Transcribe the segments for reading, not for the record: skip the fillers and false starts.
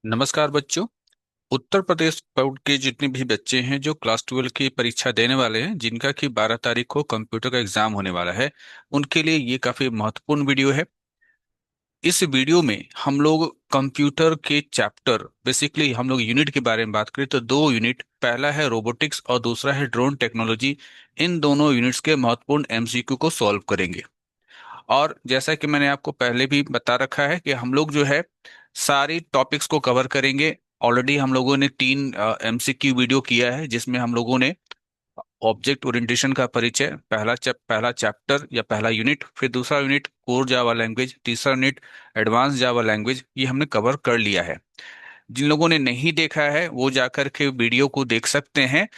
नमस्कार बच्चों। उत्तर प्रदेश बोर्ड के जितने भी बच्चे हैं जो क्लास 12 की परीक्षा देने वाले हैं, जिनका कि 12 तारीख को कंप्यूटर का एग्जाम होने वाला है, उनके लिए ये काफी महत्वपूर्ण वीडियो है। इस वीडियो में हम लोग कंप्यूटर के चैप्टर, बेसिकली हम लोग यूनिट के बारे में बात करें तो दो यूनिट, पहला है रोबोटिक्स और दूसरा है ड्रोन टेक्नोलॉजी। इन दोनों यूनिट्स के महत्वपूर्ण एमसीक्यू को सॉल्व करेंगे। और जैसा कि मैंने आपको पहले भी बता रखा है कि हम लोग जो है सारी टॉपिक्स को कवर करेंगे। ऑलरेडी हम लोगों ने 3 एमसीक्यू वीडियो किया है, जिसमें हम लोगों ने ऑब्जेक्ट ओरिएंटेशन का परिचय, पहला चैप्टर या पहला यूनिट, फिर दूसरा यूनिट कोर जावा लैंग्वेज, तीसरा यूनिट एडवांस जावा लैंग्वेज, ये हमने कवर कर लिया है। जिन लोगों ने नहीं देखा है वो जाकर के वीडियो को देख सकते हैं।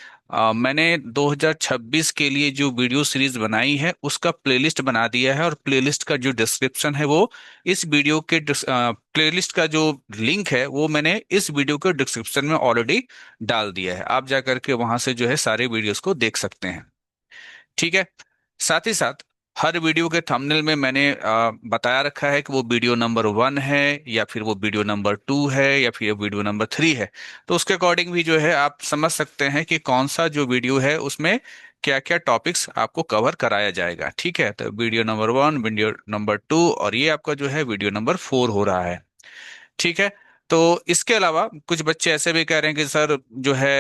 मैंने 2026 के लिए जो वीडियो सीरीज बनाई है उसका प्लेलिस्ट बना दिया है, और प्लेलिस्ट का जो डिस्क्रिप्शन है वो इस वीडियो के प्लेलिस्ट का जो लिंक है वो मैंने इस वीडियो के डिस्क्रिप्शन में ऑलरेडी डाल दिया है। आप जाकर के वहां से जो है सारे वीडियोस को देख सकते हैं। ठीक है। साथ ही साथ हर वीडियो के थंबनेल में मैंने बताया रखा है कि वो वीडियो नंबर 1 है या फिर वो वीडियो नंबर 2 है या फिर वीडियो नंबर 3 है। तो उसके अकॉर्डिंग भी जो है आप समझ सकते हैं कि कौन सा जो वीडियो है उसमें क्या क्या टॉपिक्स आपको कवर कराया जाएगा। ठीक है, तो वीडियो नंबर 1, वीडियो नंबर 2, और ये आपका जो है वीडियो नंबर 4 हो रहा है। ठीक है। तो इसके अलावा कुछ बच्चे ऐसे भी कह रहे हैं कि सर जो है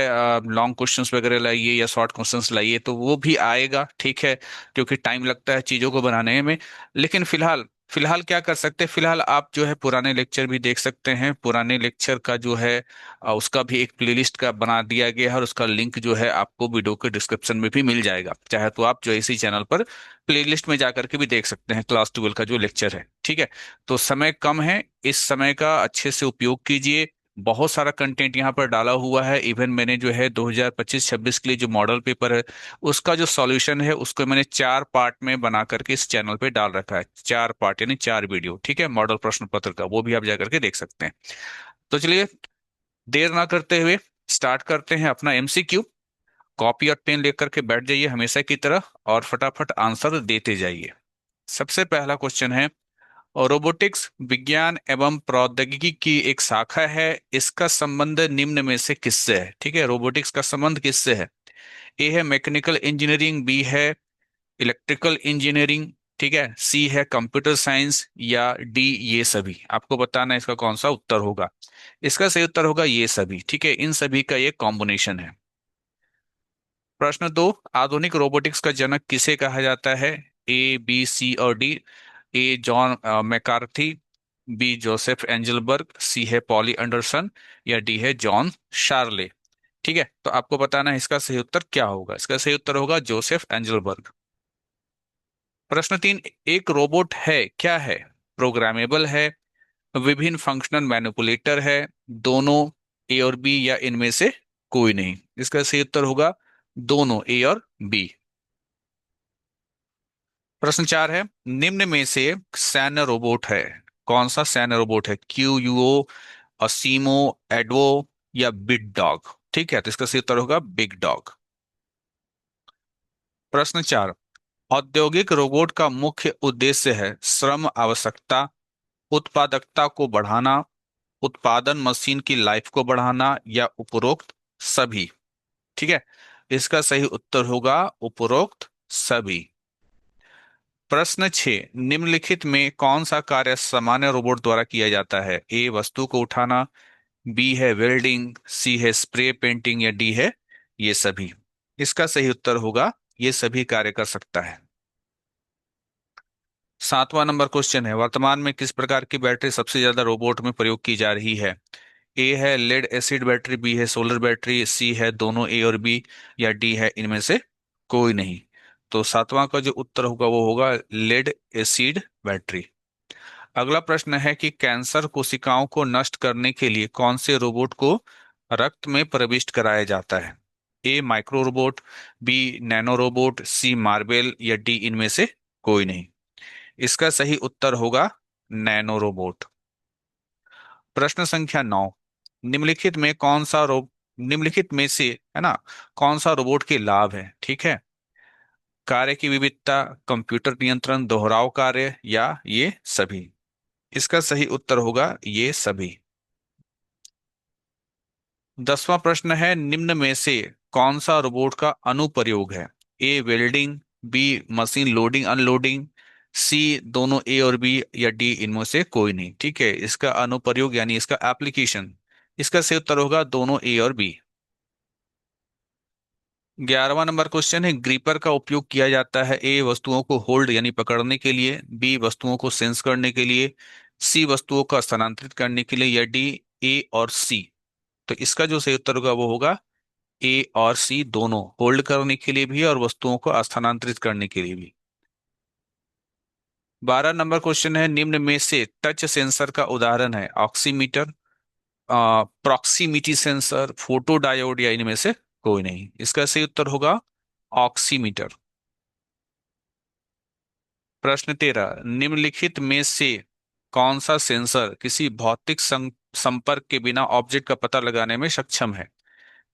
लॉन्ग क्वेश्चंस वगैरह लाइए या शॉर्ट क्वेश्चंस लाइए, तो वो भी आएगा। ठीक है, क्योंकि टाइम लगता है चीज़ों को बनाने में। लेकिन फिलहाल फिलहाल क्या कर सकते हैं, फिलहाल आप जो है पुराने लेक्चर भी देख सकते हैं। पुराने लेक्चर का जो है उसका भी एक प्लेलिस्ट का बना दिया गया है, और उसका लिंक जो है आपको वीडियो के डिस्क्रिप्शन में भी मिल जाएगा। चाहे तो आप जो है इसी चैनल पर प्लेलिस्ट में जाकर के भी देख सकते हैं क्लास 12 का जो लेक्चर है। ठीक है। तो समय कम है, इस समय का अच्छे से उपयोग कीजिए। बहुत सारा कंटेंट यहाँ पर डाला हुआ है। इवन मैंने जो है 2025-26 के लिए जो मॉडल पेपर है उसका जो सॉल्यूशन है उसको मैंने 4 पार्ट में बना करके इस चैनल पे डाल रखा है। 4 पार्ट यानी 4 वीडियो। ठीक है, मॉडल प्रश्न पत्र का वो भी आप जाकर के देख सकते हैं। तो चलिए देर ना करते हुए स्टार्ट करते हैं अपना एमसीक्यू। कॉपी और पेन लेकर के बैठ जाइए हमेशा की तरह, और फटाफट आंसर देते जाइए। सबसे पहला क्वेश्चन है, और रोबोटिक्स विज्ञान एवं प्रौद्योगिकी की एक शाखा है। इसका संबंध निम्न में से किससे है? ठीक है, रोबोटिक्स का संबंध किससे है? ए है मैकेनिकल इंजीनियरिंग, बी है इलेक्ट्रिकल इंजीनियरिंग, ठीक है, सी है कंप्यूटर साइंस, या डी ये सभी। आपको बताना है इसका कौन सा उत्तर होगा। इसका सही उत्तर होगा ये सभी। ठीक है, इन सभी का ये कॉम्बिनेशन है। प्रश्न 2, आधुनिक रोबोटिक्स का जनक किसे कहा जाता है? ए, बी, सी और डी। ए जॉन मैकार्थी, बी जोसेफ एंजलबर्ग, सी है पॉली एंडरसन, या डी है जॉन शार्ले। ठीक है, तो आपको बताना है इसका सही उत्तर क्या होगा। इसका सही उत्तर होगा जोसेफ एंजलबर्ग। प्रश्न 3, एक रोबोट है क्या है? प्रोग्रामेबल है, विभिन्न फंक्शनल मैनिपुलेटर है, दोनों, ए और बी, या इनमें से कोई नहीं। इसका सही उत्तर होगा दोनों, ए और बी। प्रश्न 4 है, निम्न में से सैन्य रोबोट है, कौन सा सैन्य रोबोट है? क्यू, यूओ, असीमो, एडवो, या बिग डॉग। ठीक है, तो इसका सही उत्तर होगा बिग डॉग। प्रश्न 4, औद्योगिक रोबोट का मुख्य उद्देश्य है श्रम आवश्यकता, उत्पादकता को बढ़ाना, उत्पादन मशीन की लाइफ को बढ़ाना, या उपरोक्त सभी। ठीक है, इसका सही उत्तर होगा उपरोक्त सभी। प्रश्न 6, निम्नलिखित में कौन सा कार्य सामान्य रोबोट द्वारा किया जाता है? ए वस्तु को उठाना, बी है वेल्डिंग, सी है स्प्रे पेंटिंग, या डी है ये सभी। इसका सही उत्तर होगा ये सभी कार्य कर सकता है। 7वां नंबर क्वेश्चन है, वर्तमान में किस प्रकार की बैटरी सबसे ज्यादा रोबोट में प्रयोग की जा रही है? ए है लेड एसिड बैटरी, बी है सोलर बैटरी, सी है दोनों, ए और बी, या डी है इनमें से कोई नहीं। तो 7वां का जो उत्तर होगा वो होगा लेड एसिड बैटरी। अगला प्रश्न है कि कैंसर कोशिकाओं को नष्ट करने के लिए कौन से रोबोट को रक्त में प्रविष्ट कराया जाता है? A micro robot, B nano robot, C marble, या डी इनमें से कोई नहीं। इसका सही उत्तर होगा नैनो रोबोट। प्रश्न संख्या 9, निम्नलिखित में कौन सा रो निम्नलिखित में से है ना, कौन सा रोबोट के लाभ है? ठीक है, कार्य की विविधता, कंप्यूटर नियंत्रण, दोहराव कार्य, या ये सभी। इसका सही उत्तर होगा ये सभी। 10वां प्रश्न है, निम्न में से कौन सा रोबोट का अनुप्रयोग है? A welding, B machine loading unloading, C दोनों ए और बी, या डी इनमें से कोई नहीं। ठीक है, इसका अनुप्रयोग यानी इसका एप्लीकेशन, इसका सही उत्तर होगा दोनों ए और बी। 11वां नंबर क्वेश्चन है, ग्रीपर का उपयोग किया जाता है ए वस्तुओं को होल्ड यानी पकड़ने के लिए, बी वस्तुओं को सेंस करने के लिए, सी वस्तुओं को स्थानांतरित करने के लिए, या डी ए और सी। तो इसका जो सही उत्तर होगा वो होगा ए और सी, दोनों होल्ड करने के लिए भी और वस्तुओं को स्थानांतरित करने के लिए भी। 12 नंबर क्वेश्चन है, निम्न में से टच सेंसर का उदाहरण है? Oximeter, proximity sensor, photo diode, या इनमें से कोई नहीं। इसका सही उत्तर होगा ऑक्सीमीटर। प्रश्न 13, निम्नलिखित में से कौन सा सेंसर किसी भौतिक संपर्क के बिना ऑब्जेक्ट का पता लगाने में सक्षम है?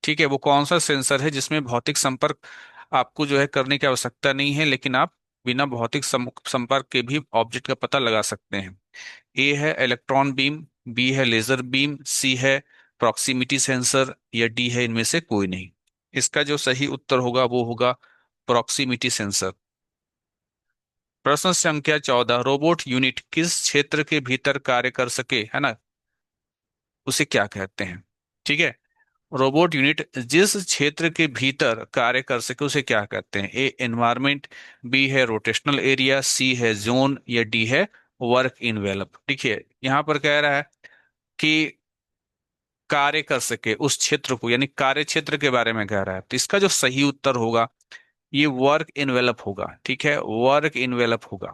ठीक है, वो कौन सा सेंसर है जिसमें भौतिक संपर्क आपको जो है करने की आवश्यकता नहीं है, लेकिन आप बिना भौतिक संपर्क के भी ऑब्जेक्ट का पता लगा सकते हैं? ए है इलेक्ट्रॉन बीम, बी है लेजर बीम, सी है प्रॉक्सिमिटी सेंसर, या डी है इनमें से कोई नहीं। इसका जो सही उत्तर होगा वो होगा प्रॉक्सिमिटी सेंसर। प्रश्न संख्या 14, रोबोट यूनिट किस क्षेत्र के भीतर कार्य कर सके, है ना, उसे क्या कहते हैं? ठीक है, रोबोट यूनिट जिस क्षेत्र के भीतर कार्य कर सके उसे क्या कहते हैं? ए एनवायरमेंट, बी है रोटेशनल एरिया, सी है जोन, या डी है वर्क इनवेलप। ठीक है, यहाँ पर कह रहा है कि कार्य कर सके उस क्षेत्र को, यानी कार्य क्षेत्र के बारे में कह रहा है, तो इसका जो सही उत्तर होगा ये वर्क इनवेलप होगा। ठीक है, वर्क इनवेलप होगा।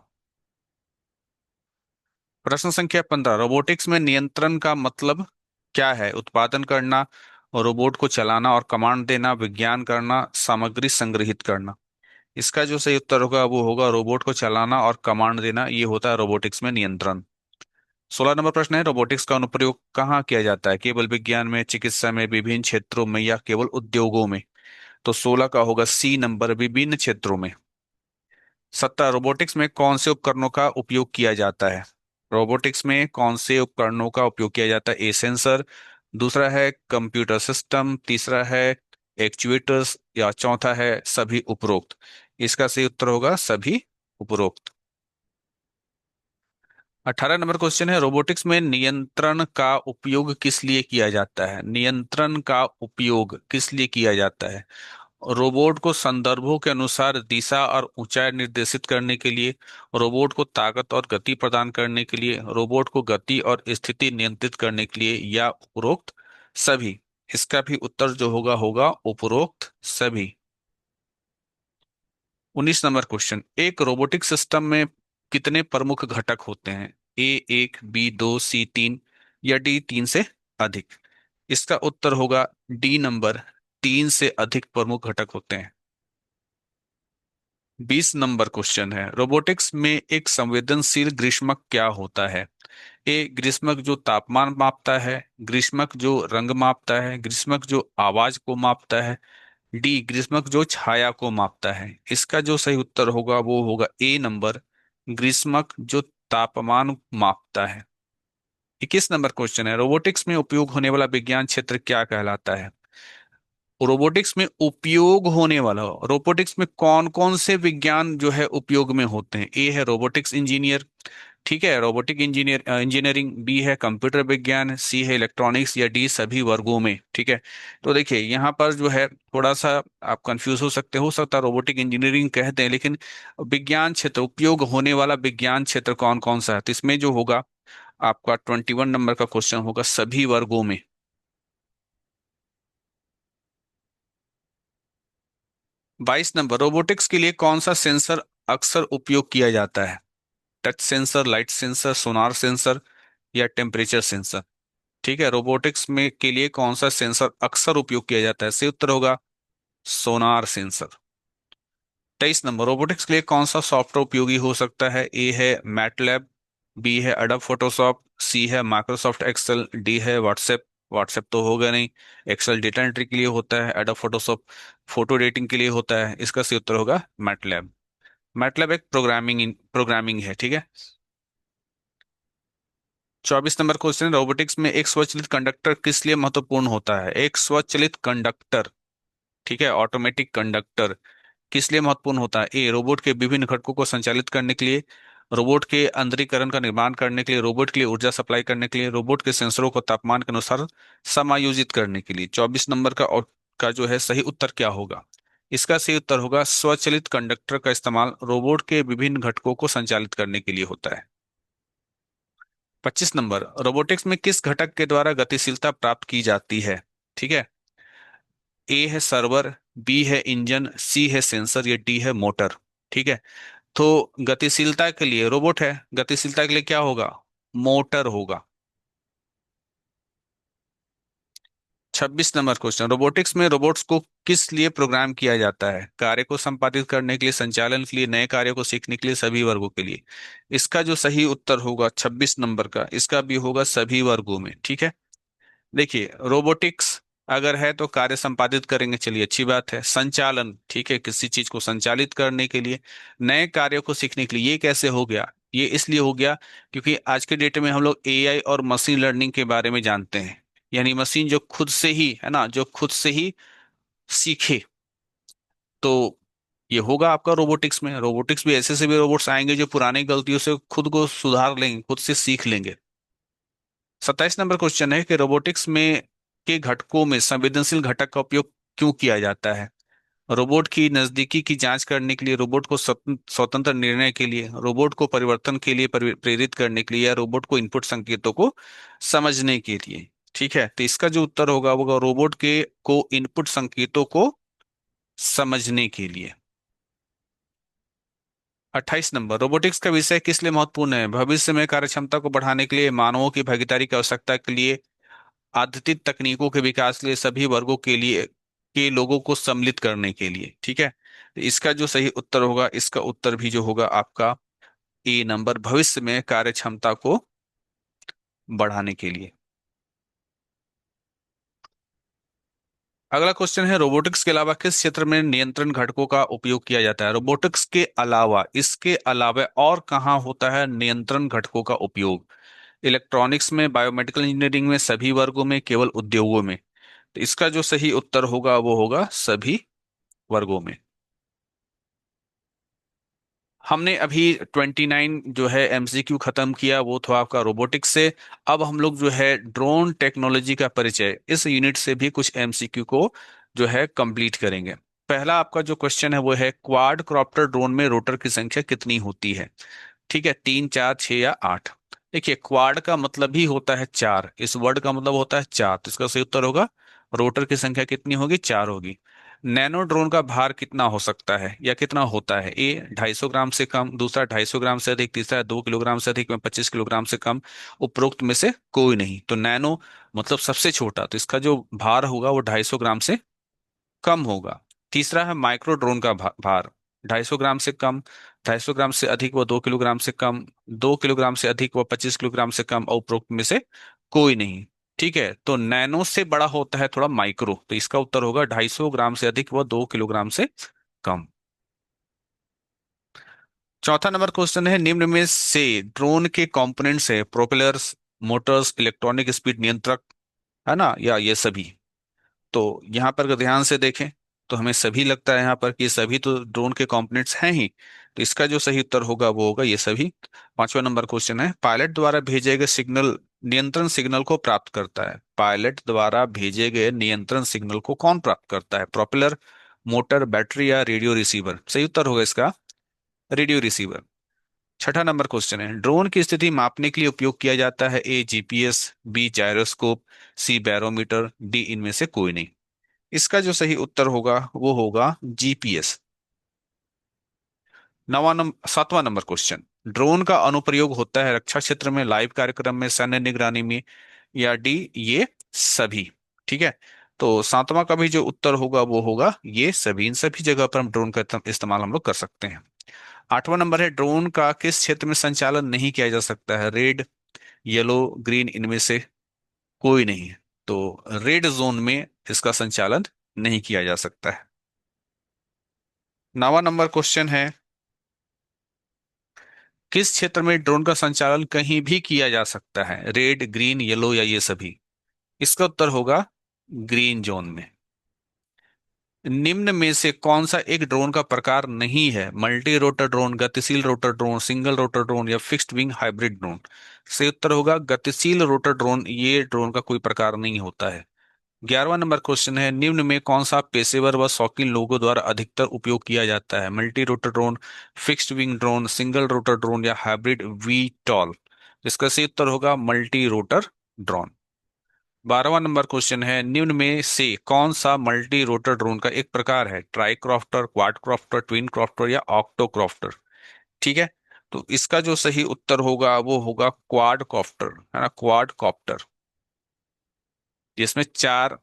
प्रश्न संख्या 15, रोबोटिक्स में नियंत्रण का मतलब क्या है? उत्पादन करना, रोबोट को चलाना और कमांड देना, विज्ञान करना, सामग्री संग्रहित करना। इसका जो सही उत्तर होगा वो होगा रोबोट को चलाना और कमांड देना, ये होता है रोबोटिक्स में नियंत्रण। 16 नंबर प्रश्न है, रोबोटिक्स का अनुप्रयोग कहाँ किया जाता है? केवल विज्ञान में, चिकित्सा में, विभिन्न क्षेत्रों में, या केवल उद्योगों में? तो 16 का होगा सी नंबर, विभिन्न क्षेत्रों में। 17, रोबोटिक्स में कौन से उपकरणों का उपयोग किया जाता है? रोबोटिक्स में कौन से उपकरणों का उपयोग किया जाता है? ए सेंसर, दूसरा है कंप्यूटर सिस्टम, तीसरा है एक्चुएटर्स, या चौथा है सभी उपरोक्त। इसका सही उत्तर होगा सभी उपरोक्त। 18 नंबर क्वेश्चन है, रोबोटिक्स में नियंत्रण का उपयोग किस लिए किया जाता है? नियंत्रण का उपयोग किस लिए किया जाता है? रोबोट को संदर्भों के अनुसार दिशा और ऊंचाई निर्देशित करने के लिए, रोबोट को ताकत और गति प्रदान करने के लिए, रोबोट को गति और स्थिति नियंत्रित करने के लिए, या उपरोक्त सभी। इसका भी उत्तर जो होगा होगा उपरोक्त सभी। 19 नंबर क्वेश्चन, एक रोबोटिक सिस्टम में कितने प्रमुख घटक होते हैं? ए एक, बी दो, सी तीन, या डी तीन से अधिक? इसका उत्तर होगा डी नंबर, तीन से अधिक प्रमुख घटक होते हैं। 20 नंबर क्वेश्चन है, रोबोटिक्स में एक संवेदनशील ग्रीष्मक क्या होता है? ए ग्रीष्मक जो तापमान मापता है, ग्रीष्मक जो रंग मापता है, ग्रीष्मक जो आवाज को मापता है, डी ग्रीष्मक जो छाया को मापता है। इसका जो सही उत्तर होगा वो होगा ए नंबर, ग्रीष्मक जो तापमान मापता है। 21 नंबर क्वेश्चन है, रोबोटिक्स में उपयोग होने वाला विज्ञान क्षेत्र क्या कहलाता है? रोबोटिक्स में उपयोग होने वाला, रोबोटिक्स में कौन कौन से विज्ञान जो है उपयोग में होते हैं? ए है रोबोटिक्स इंजीनियर, ठीक है, रोबोटिक इंजीनियरिंग, बी है कंप्यूटर विज्ञान, सी है इलेक्ट्रॉनिक्स, या डी सभी वर्गों में। ठीक है, तो देखिए यहाँ पर जो है थोड़ा सा आप कंफ्यूज हो सकता है रोबोटिक इंजीनियरिंग कहते हैं, लेकिन विज्ञान क्षेत्र, उपयोग होने वाला विज्ञान क्षेत्र कौन कौन सा है? तो इसमें जो होगा आपका 21 नंबर का क्वेश्चन होगा सभी वर्गों में। 22 नंबर, रोबोटिक्स के लिए कौन सा सेंसर अक्सर उपयोग किया जाता है? टच सेंसर, लाइट सेंसर, सोनार सेंसर, या टेम्परेचर सेंसर? ठीक है, रोबोटिक्स में के लिए कौन सा सेंसर अक्सर उपयोग किया जाता है? सही उत्तर होगा सोनार सेंसर। 23 नंबर, रोबोटिक्स के लिए कौन सा सॉफ्टवेयर उपयोगी हो सकता है? ए है मैटलैब, बी है अडब फोटोशॉप, सी है माइक्रोसॉफ्ट एक्सेल, डी है व्हाट्सएप। व्हाट्सएप तो होगा नहीं, एक्सेल डेटा एंट्री के लिए होता है, अडब फोटोशॉप फोटो एडिटिंग के लिए होता है। इसका सही उत्तर होगा मैटलैब। मैटलैब एक प्रोग्रामिंग प्रोग्रामिंग है। ठीक है, 24 नंबर क्वेश्चन, रोबोटिक्स में एक स्वचालित कंडक्टर किस लिए महत्वपूर्ण होता है? एक स्वचालित कंडक्टर, ठीक है, ऑटोमेटिक कंडक्टर किस लिए महत्वपूर्ण होता है? ए, रोबोट के विभिन्न घटकों को संचालित करने के लिए, रोबोट के अंतरीकरण का निर्माण करने के लिए, रोबोट के लिए ऊर्जा सप्लाई करने के लिए, रोबोट के सेंसरों को तापमान के अनुसार समायोजित करने के लिए। 24 नंबर का जो है सही उत्तर क्या होगा? इसका सही उत्तर होगा स्वचालित कंडक्टर का इस्तेमाल रोबोट के विभिन्न घटकों को संचालित करने के लिए होता है। 25 नंबर, रोबोटिक्स में किस घटक के द्वारा गतिशीलता प्राप्त की जाती है? ठीक है, ए है सर्वर, बी है इंजन, सी है सेंसर, या डी है मोटर। ठीक है, तो गतिशीलता के लिए रोबोट है, गतिशीलता के लिए क्या होगा? मोटर होगा। 26 नंबर क्वेश्चन, रोबोटिक्स में रोबोट्स को किस लिए प्रोग्राम किया जाता है? कार्य को संपादित करने के लिए, संचालन के लिए, नए कार्य को सीखने के लिए, सभी वर्गों के लिए। इसका जो सही उत्तर होगा 26 नंबर का, इसका भी होगा सभी वर्गों में। ठीक है, देखिए रोबोटिक्स अगर है तो कार्य संपादित करेंगे, चलिए अच्छी बात है। संचालन, ठीक है, किसी चीज को संचालित करने के लिए। नए कार्यों को सीखने के लिए, ये कैसे हो गया? ये इसलिए हो गया क्योंकि आज के डेट में हम लोग एआई और मशीन लर्निंग के बारे में जानते हैं। यानी मशीन जो खुद से ही, है ना, जो खुद से ही सीखे, तो ये होगा आपका रोबोटिक्स में। रोबोटिक्स भी ऐसे से भी रोबोट्स आएंगे जो पुरानी गलतियों से खुद को सुधार लेंगे, खुद से सीख लेंगे। 27 नंबर क्वेश्चन है कि रोबोटिक्स में के घटकों में संवेदनशील घटक का उपयोग क्यों किया जाता है? रोबोट की नजदीकी की जांच करने के लिए, रोबोट को स्वतंत्र निर्णय के लिए, रोबोट को परिवर्तन के लिए प्रेरित करने के लिए, या रोबोट को इनपुट संकेतों को समझने के लिए। ठीक है, तो इसका जो उत्तर होगा वो होगा रोबोट के को इनपुट संकेतों को समझने के लिए। 28 नंबर, रोबोटिक्स का विषय किस लिए महत्वपूर्ण है? भविष्य में कार्यक्षमता को बढ़ाने के लिए, मानवों की भागीदारी की आवश्यकता के लिए, आधुनिक तकनीकों के विकास के लिए, सभी वर्गों के लिए, के लोगों को सम्मिलित करने के लिए। ठीक है, तो इसका जो सही उत्तर होगा, इसका उत्तर भी जो होगा आपका ए नंबर, भविष्य में कार्य क्षमता को बढ़ाने के लिए। अगला क्वेश्चन है, रोबोटिक्स के अलावा किस क्षेत्र में नियंत्रण घटकों का उपयोग किया जाता है? रोबोटिक्स के अलावा, इसके अलावा और कहाँ होता है नियंत्रण घटकों का उपयोग? इलेक्ट्रॉनिक्स में, बायोमेडिकल इंजीनियरिंग में, सभी वर्गों में, केवल उद्योगों में। तो इसका जो सही उत्तर होगा वो होगा सभी वर्गों में। हमने अभी 29 जो है एमसीक्यू खत्म किया, वो था आपका रोबोटिक्स से। अब हम लोग जो है ड्रोन टेक्नोलॉजी का परिचय, इस यूनिट से भी कुछ एमसीक्यू को जो है कंप्लीट करेंगे। पहला आपका जो क्वेश्चन है वो है, क्वाड क्रॉप्टर ड्रोन में रोटर की संख्या कितनी होती है? ठीक है, 3, 4, 6 या 8। देखिए क्वाड का मतलब ही होता है चार, इस वर्ड का मतलब होता है चार, तो इसका सही उत्तर होगा रोटर की संख्या कितनी होगी? चार होगी। नैनो ड्रोन का भार कितना हो सकता है या कितना होता है? ए 250 ग्राम से कम, दूसरा 250 ग्राम से अधिक, तीसरा 2 किलोग्राम से अधिक, में 25 किलोग्राम से कम। उपरोक्त में से कोई नहीं। तो नैनो मतलब सबसे छोटा, तो इसका जो भार होगा वो 250 ग्राम से कम होगा। तीसरा है माइक्रो ड्रोन का भार, 250 ग्राम से कम, 250 ग्राम से अधिक व 2 किलोग्राम से कम, 2 किलोग्राम से अधिक व 25 किलोग्राम से कम, और उपरोक्त में से कोई नहीं। ठीक है, तो नैनो से बड़ा होता है थोड़ा माइक्रो, तो इसका उत्तर होगा 250 ग्राम से अधिक व 2 किलोग्राम से कम। चौथा नंबर क्वेश्चन है, निम्न में से ड्रोन के कंपोनेंट्स है प्रोपेलर्स, मोटर्स, इलेक्ट्रॉनिक स्पीड नियंत्रक, है ना, या ये सभी? तो यहाँ पर अगर ध्यान से देखें तो हमें सभी लगता है यहाँ पर कि ये सभी तो ड्रोन के कंपोनेंट्स हैं ही। तो इसका जो सही उत्तर होगा वो होगा ये सभी। 5वां नंबर क्वेश्चन है, पायलट द्वारा भेजे गए सिग्नल, नियंत्रण सिग्नल को प्राप्त करता है? पायलट द्वारा भेजे गए नियंत्रण सिग्नल को कौन प्राप्त करता है? प्रोपेलर, मोटर, बैटरी, या रेडियो रिसीवर? सही उत्तर होगा इसका रेडियो रिसीवर। 6वां नंबर क्वेश्चन है, ड्रोन की स्थिति मापने के लिए उपयोग किया जाता है? A GPS, B gyroscope, C barometer, D इनमें से कोई नहीं। इसका जो सही उत्तर होगा वो होगा जीपीएस। 7वां नंबर क्वेश्चन, ड्रोन का अनुप्रयोग होता है रक्षा क्षेत्र में, लाइव कार्यक्रम में, सैन्य निगरानी में, या डी ये सभी? ठीक है, तो 7वां का भी जो उत्तर होगा वो होगा ये सभी। इन सभी जगह पर हम ड्रोन का इस्तेमाल हम लोग कर सकते हैं। 8वां नंबर है, ड्रोन का किस क्षेत्र में संचालन नहीं किया जा सकता है? रेड, येलो, ग्रीन, इनमें से कोई नहीं है। तो रेड जोन में इसका संचालन नहीं किया जा सकता है। 9वां नंबर क्वेश्चन है किस क्षेत्र में ड्रोन का संचालन कहीं भी किया जा सकता है? रेड, ग्रीन, येलो या ये सभी? इसका उत्तर होगा ग्रीन जोन में। निम्न में से कौन सा एक ड्रोन का प्रकार नहीं है? मल्टी रोटर ड्रोन, गतिशील rotor drone, single rotor drone या फिक्स्ड विंग हाइब्रिड ड्रोन? से उत्तर होगा गतिशील रोटर ड्रोन। ये ड्रोन का कोई प्रकार नहीं होता है। 11वां नंबर क्वेश्चन है, निम्न में कौन सा पेशेवर व शौकीन लोगों द्वारा अधिकतर उपयोग किया जाता है? Multi rotor drone, fixed wing drone, single rotor drone या हाइब्रिड वी टॉल? इसका सही उत्तर होगा मल्टी रोटर ड्रोन। 12वां नंबर क्वेश्चन है, निम्न में से कौन सा मल्टी रोटर ड्रोन का एक प्रकार है? Try crofter, quad crofter, twin crofter या ऑक्टो क्रॉफ्टर? ठीक है, तो इसका जो सही उत्तर होगा वो होगा क्वाड कॉप्टर, है ना, क्वाड कॉप्टर, जिसमें चार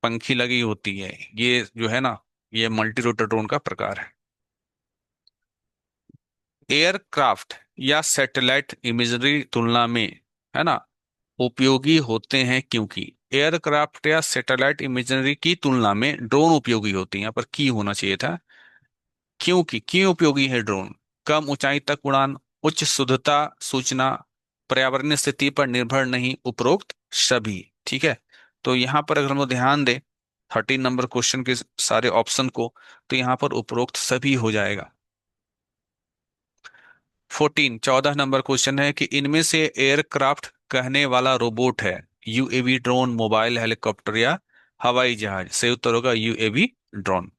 पंखी लगी होती है। ये जो है ना, ये मल्टी रोटर ड्रोन का प्रकार है। एयरक्राफ्ट या सैटेलाइट इमेजरी तुलना में, है ना, उपयोगी होते हैं क्योंकि एयरक्राफ्ट या सैटेलाइट इमेजरी की तुलना में ड्रोन उपयोगी होती हैं। यहाँ पर की होना चाहिए था। क्योंकि क्यों उपयोगी है ड्रोन? कम ऊंचाई तक उड़ान, उच्च शुद्धता सूचना, पर्यावरणीय स्थिति पर निर्भर नहीं, उपरोक्त सभी। ठीक है, तो यहाँ पर अगर हम लोग ध्यान दें 13 नंबर क्वेश्चन के सारे ऑप्शन को, तो यहाँ पर उपरोक्त सभी हो जाएगा। 14 नंबर क्वेश्चन है कि इनमें से एयरक्राफ्ट कहने वाला रोबोट है? यूएवी ड्रोन, मोबाइल हेलीकॉप्टर या हवाई जहाज? सही उत्तर होगा यूएवी ड्रोन।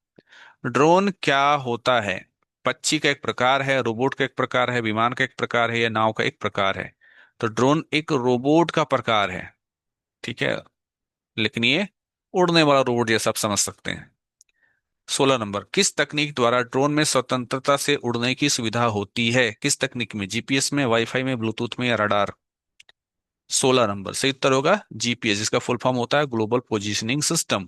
ड्रोन क्या होता है? पक्षी का एक प्रकार है, रोबोट का एक प्रकार है, विमान का एक प्रकार है या नाव का एक प्रकार है? तो ड्रोन एक रोबोट का प्रकार है। ठीक है, लेकिन ये उड़ने वाला रोबोट जैसा आप समझ सकते हैं। 16 नंबर, किस तकनीक द्वारा ड्रोन में स्वतंत्रता से उड़ने की सुविधा होती है? किस तकनीक में? जीपीएस में, वाईफाई में, ब्लूटूथ में या रडार? 16 नंबर सही उत्तर होगा जीपीएस, जिसका फुल फॉर्म होता है ग्लोबल पोजीशनिंग सिस्टम।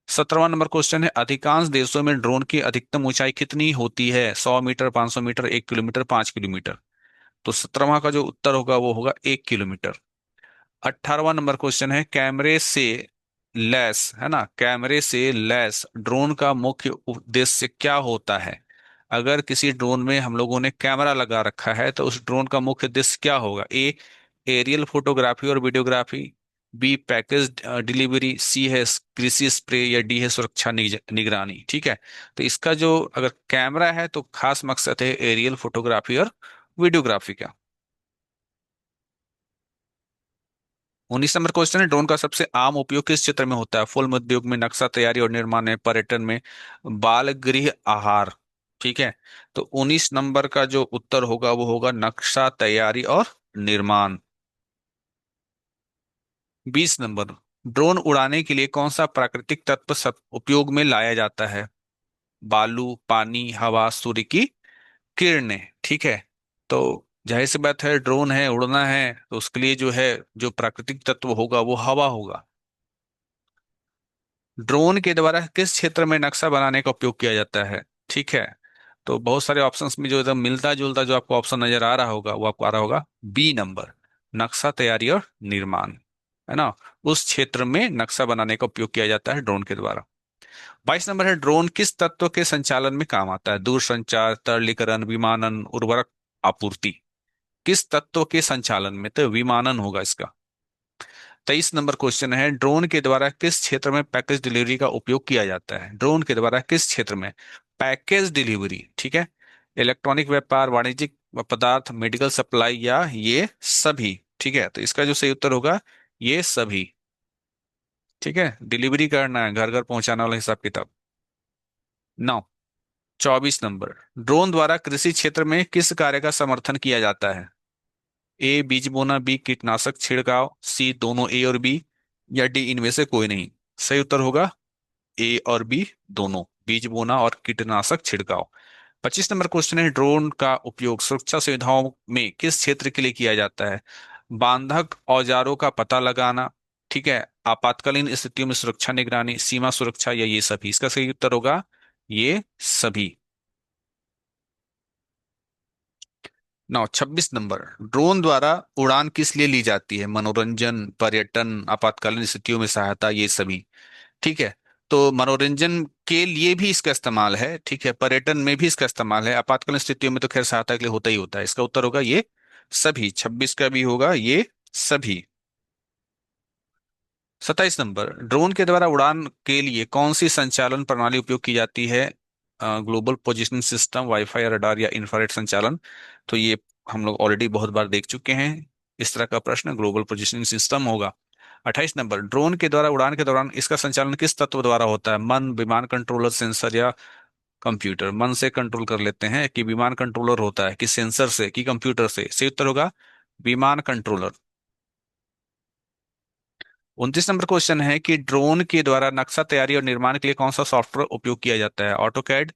17वां नंबर क्वेश्चन है, अधिकांश देशों में ड्रोन की अधिकतम ऊंचाई कितनी होती है? 100 मीटर, 500 मीटर, 1 किलोमीटर, 5 किलोमीटर? तो 17वां का जो उत्तर होगा वो होगा 1 किलोमीटर। 18वां नंबर क्वेश्चन है, कैमरे से लैस, है ना, कैमरे से लैस ड्रोन का मुख्य उद्देश्य क्या होता है? अगर किसी ड्रोन में हम लोगों ने कैमरा लगा रखा है तो उस ड्रोन का मुख्य उद्देश्य क्या होगा? ए, एरियल फोटोग्राफी और वीडियोग्राफी, बी, पैकेज डिलीवरी, सी है कृषि स्प्रे या डी है सुरक्षा निगरानी? ठीक है, तो इसका जो अगर कैमरा है तो खास मकसद है एरियल फोटोग्राफी और वीडियोग्राफी का। 19 नंबर क्वेश्चन है, ड्रोन का सबसे आम उपयोग किस क्षेत्र में होता है? फिल्म उद्योग में, नक्शा तैयारी और निर्माण में, पर्यटन में, बाल गृह आहार? ठीक है, तो 19 नंबर का जो उत्तर होगा वो होगा नक्शा तैयारी और निर्माण। 20 नंबर, ड्रोन उड़ाने के लिए कौन सा प्राकृतिक तत्व उपयोग में लाया जाता है? बालू, पानी, हवा, सूर्य की किरणें? ठीक है, तो जाहिर सी बात है, ड्रोन है, उड़ना है, तो उसके लिए जो है, जो प्राकृतिक तत्व होगा वो हवा होगा। ड्रोन के द्वारा किस क्षेत्र में नक्शा बनाने का उपयोग किया जाता है? ठीक है, तो बहुत सारे ऑप्शंस में जो एकदम मिलता जुलता जो आपको ऑप्शन नजर आ रहा होगा वो आपको आ रहा होगा बी नंबर, नक्शा तैयारी और निर्माण, है ना, उस क्षेत्र में नक्शा बनाने का उपयोग किया जाता है ड्रोन के द्वारा। 22 नंबर है, ड्रोन किस तत्व के संचालन में काम आता है? दूरसंचार, तरलीकरण, विमानन, उर्वरक आपूर्ति? किस तत्व के संचालन में? तो विमानन होगा इसका। 23 नंबर क्वेश्चन है, ड्रोन के द्वारा किस क्षेत्र में पैकेज डिलीवरी का उपयोग किया जाता है? ड्रोन के द्वारा किस क्षेत्र में पैकेज डिलीवरी? ठीक है, इलेक्ट्रॉनिक व्यापार, वाणिज्यिक पदार्थ, मेडिकल सप्लाई या ये सभी? ठीक है, तो इसका जो सही उत्तर होगा ये सभी। ठीक है, डिलीवरी करना है, घर घर पहुंचाने वाला हिसाब किताब। 9, 24 नंबर, ड्रोन द्वारा कृषि क्षेत्र में किस कार्य का समर्थन किया जाता है? ए, बीज बोना, बी, कीटनाशक छिड़काव, सी, दोनों ए और बी या डी, इनमें से कोई नहीं? सही उत्तर होगा ए और बी दोनों, बीज बोना और कीटनाशक छिड़काव। 25 नंबर क्वेश्चन है, ड्रोन का उपयोग सुरक्षा सुविधाओं में किस क्षेत्र के लिए किया जाता है? बांधक औजारों का पता लगाना, ठीक है, आपातकालीन स्थितियों में सुरक्षा निगरानी, सीमा सुरक्षा या ये सभी? इसका सही उत्तर होगा ये सभी। 26 नंबर, ड्रोन द्वारा उड़ान किस लिए ली जाती है? मनोरंजन, पर्यटन, आपातकालीन स्थितियों में सहायता, ये सभी? ठीक है, तो मनोरंजन के लिए भी इसका इस्तेमाल है, ठीक है, पर्यटन में भी इसका इस्तेमाल है, आपातकालीन स्थितियों में तो खैर सहायता के लिए होता ही होता है। इसका उत्तर होगा ये सभी, 26 का भी होगा ये सभी। 27 नंबर, ड्रोन के द्वारा उड़ान के लिए कौन सी संचालन प्रणाली उपयोग की जाती है? Global positioning system, wifi, radar या इंफ्रारेड संचालन? तो ये हम लोग ऑलरेडी बहुत बार देख चुके हैं। इस तरह का प्रश्न ग्लोबल पोजिशनिंग सिस्टम होगा। 28 नंबर, ड्रोन के द्वारा उड़ान के दौरान इसका संचालन किस तत्व द्वारा होता है? मन, विमान कंट्रोलर, सेंसर या कंप्यूटर? मन से कंट्रोल कर लेते हैं कि विमान कंट्रोलर होता है, कि सेंसर से, कि कंप्यूटर से? सही उत्तर होगा विमान कंट्रोलर। 29 नंबर क्वेश्चन है कि ड्रोन के द्वारा नक्शा तैयारी और निर्माण के लिए कौन सा सॉफ्टवेयर उपयोग किया जाता है? ऑटोकैड,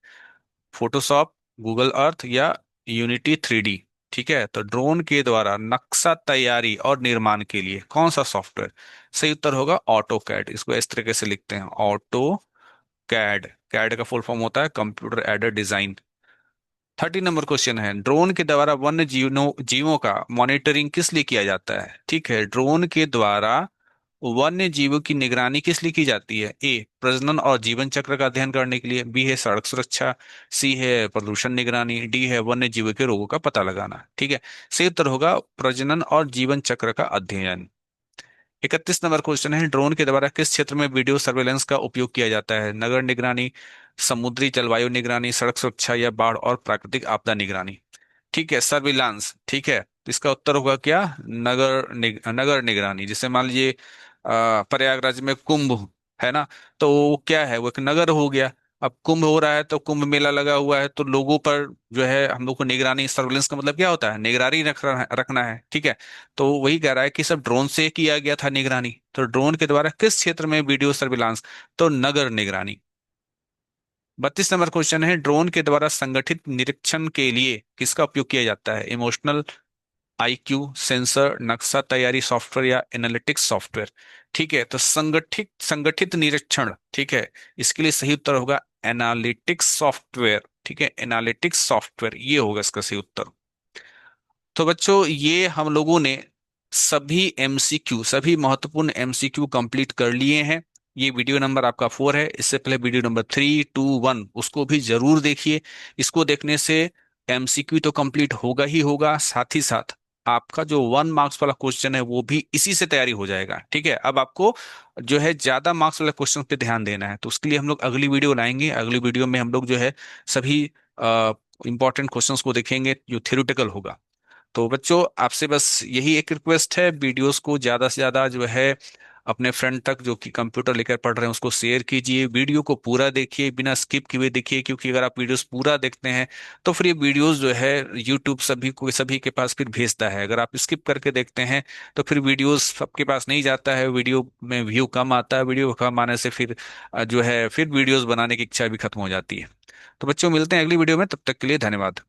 फोटोशॉप, गूगल अर्थ या यूनिटी 3D? ठीक है, तो ड्रोन के द्वारा नक्शा तैयारी और निर्माण के लिए कौन सा सॉफ्टवेयर? सही उत्तर होगा ऑटोकैड। इसको इस तरीके से लिखते हैं, ऑटो कैड। कैड का फुल फॉर्म होता है computer aided design. 30 number question है, ड्रोन के द्वारा वन्य जीवों जीवों का मॉनिटरिंग किस लिए किया जाता है? ठीक है, ड्रोन के द्वारा वन्य जीवों की निगरानी किस लिए की जाती है? ए, प्रजनन और जीवन चक्र का अध्ययन करने के लिए, बी है सड़क सुरक्षा, सी है प्रदूषण निगरानी, डी है वन्य जीवों के रोगों का पता लगाना। ठीक है, सही उत्तर होगा प्रजनन और जीवन चक्र का अध्ययन। 31 नंबर क्वेश्चन है, ड्रोन के द्वारा किस क्षेत्र में वीडियो सर्वेलेंस का उपयोग किया जाता है? नगर निगरानी, समुद्री जलवायु निगरानी, सड़क सुरक्षा या बाढ़ और प्राकृतिक आपदा निगरानी? ठीक है, सर्विलांस। ठीक है, तो इसका उत्तर होगा क्या? नगर निगरानी। जैसे मान लीजिए प्रयागराज में कुंभ है ना, तो वो क्या है, वो एक नगर हो गया। अब कुंभ हो रहा है तो कुंभ मेला लगा हुआ है, तो लोगों पर जो है हम लोग को निगरानी, सर्विलेंस का मतलब क्या होता है? निगरानी रखना है। ठीक है, तो वही कह रहा है कि सब ड्रोन से किया गया था निगरानी, तो ड्रोन के द्वारा किस क्षेत्र में वीडियो सर्विलांस? तो नगर निगरानी। 32 नंबर क्वेश्चन है, ड्रोन के द्वारा संगठित निरीक्षण के लिए किसका उपयोग किया जाता है? इमोशनल आईक्यू, सेंसर, नक्शा तैयारी सॉफ्टवेयर या एनालिटिक्स सॉफ्टवेयर? ठीक है, तो संगठित संगठित निरीक्षण, ठीक है, इसके लिए सही उत्तर होगा एनालिटिक्स सॉफ्टवेयर। ठीक है, एनालिटिक्स सॉफ्टवेयर ये होगा इसका सही उत्तर। तो बच्चों, ये हम लोगों ने सभी महत्वपूर्ण एमसीक्यू कंप्लीट कर लिए हैं। ये वीडियो नंबर आपका 4 है। इससे पहले वीडियो नंबर 3, 2, 1 उसको भी जरूर देखिए। इसको देखने से एमसीक्यू तो कंप्लीट होगा ही होगा, साथ ही साथ आपका जो 1 मार्क्स वाला क्वेश्चन है वो भी इसी से तैयारी हो जाएगा। ठीक है, अब आपको जो है ज्यादा मार्क्स वाले क्वेश्चन पे ध्यान देना है, तो उसके लिए हम लोग अगली वीडियो लाएंगे। अगली वीडियो में हम लोग जो है सभी इंपॉर्टेंट क्वेश्चंस को देखेंगे जो थ्योरेटिकल होगा। तो बच्चों, आपसे बस यही एक रिक्वेस्ट है, वीडियोस को ज़्यादा से ज़्यादा जो है अपने फ्रेंड तक जो कि कंप्यूटर लेकर पढ़ रहे हैं उसको शेयर कीजिए। वीडियो को पूरा देखिए, बिना स्किप किए हुए देखिए, क्योंकि अगर आप वीडियोस पूरा देखते हैं तो फिर ये वीडियोस जो है यूट्यूब सभी के पास फिर भेजता है। अगर आप स्किप करके देखते हैं तो फिर वीडियोस सबके पास नहीं जाता है, वीडियो में व्यू कम आता है, वीडियो कम आने से फिर जो है फिर वीडियोस बनाने की इच्छा भी खत्म हो जाती है। तो बच्चों, मिलते हैं अगली वीडियो में, तब तक के लिए धन्यवाद।